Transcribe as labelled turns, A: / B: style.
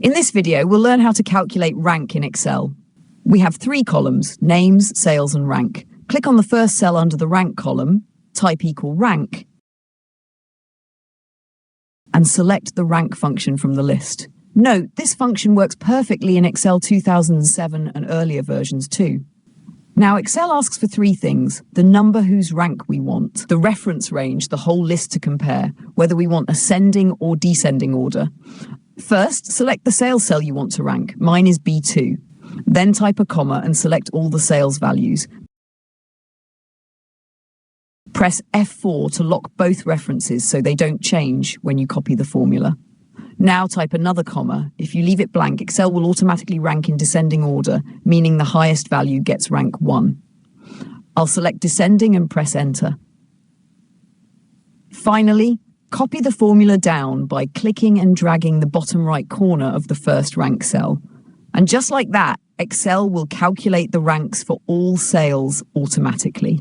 A: In this video, we'll learn how to calculate rank in Excel. We have 3 columns, names, sales, and rank. Click on the first cell under the rank column, type =rank, and select the rank function from the list. Note, this function works perfectly in Excel 2007 and earlier versions too. Now, Excel asks for 3 things: the number whose rank we want, the reference range, the whole list to compare, whether we want ascending or descending order. First, select the sales cell you want to rank. Mine is B2. Then type a comma and select all the sales values. Press F4 to lock both references so they don't change when you copy the formula. Now type another comma. If you leave it blank, Excel will automatically rank in descending order, meaning the highest value gets rank 1. I'll select descending and press Enter. Finally, copy the formula down by clicking and dragging the bottom right corner of the first rank cell. And just like that, Excel will calculate the ranks for all sales automatically.